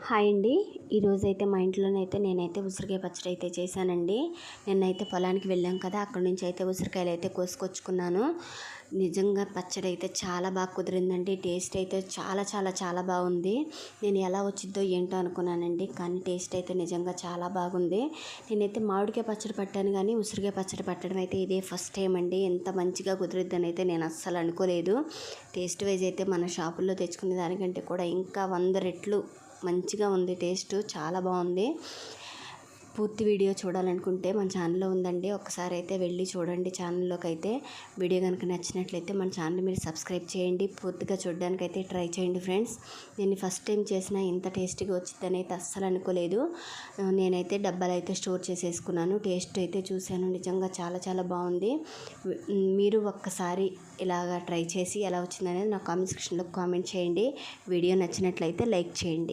Hi అండి. ఈరోజైతే మా ఇంట్లోనైతే నేనైతే ఉసిరికాయ పచ్చడి అయితే చేశానండి. నిన్నైతే పొలానికి వెళ్ళాం కదా, అక్కడ నుంచి అయితే ఉసిరికాయలు అయితే కోసుకొచ్చుకున్నాను. నిజంగా పచ్చడి అయితే చాలా బాగా కుదిరిందండి. టేస్ట్ అయితే చాలా చాలా చాలా బాగుంది. నేను ఎలా వచ్చిద్దో ఏంటో అనుకున్నానండి, కానీ టేస్ట్ అయితే నిజంగా చాలా బాగుంది. నేనైతే మామిడికాయ పచ్చడి పట్టాను, కానీ ఉసిరికాయ పచ్చడి పట్టడం అయితే ఇదే ఫస్ట్ టైం అండి. ఎంత మంచిగా కుదిరిద్దని అయితే నేను అస్సలు అనుకోలేదు. టేస్ట్ వైజ్ అయితే మన షాపుల్లో తెచ్చుకునే దానికంటే కూడా ఇంకా 100 రెట్లు మంచిగా ఉంది. టేస్ట్ చాలా బాగుంది. పూర్తి వీడియో చూడాలనుకుంటే మన ఛానల్లో ఉందండి, ఒకసారి అయితే వెళ్ళి చూడండి. ఛానల్లోకి అయితే వీడియో కనుక నచ్చినట్లయితే మన ఛానల్ మీరు సబ్స్క్రైబ్ చేయండి. పూర్తిగా చూడడానికి అయితే ట్రై చేయండి ఫ్రెండ్స్. నేను ఫస్ట్ టైం చేసిన ఇంత టేస్టీగా వచ్చిందని అయితే అస్సలు అనుకోలేదు. నేనైతే డబ్బాలు అయితే స్టోర్ చేసేసుకున్నాను. టేస్ట్ అయితే చూశాను, నిజంగా చాలా చాలా బాగుంది. మీరు ఒక్కసారి ఇలాగా ట్రై చేసి ఎలా వచ్చిందనేది నా కామెంట్ సెక్షన్లో కామెంట్ చేయండి. వీడియో నచ్చినట్లయితే లైక్ చేయండి.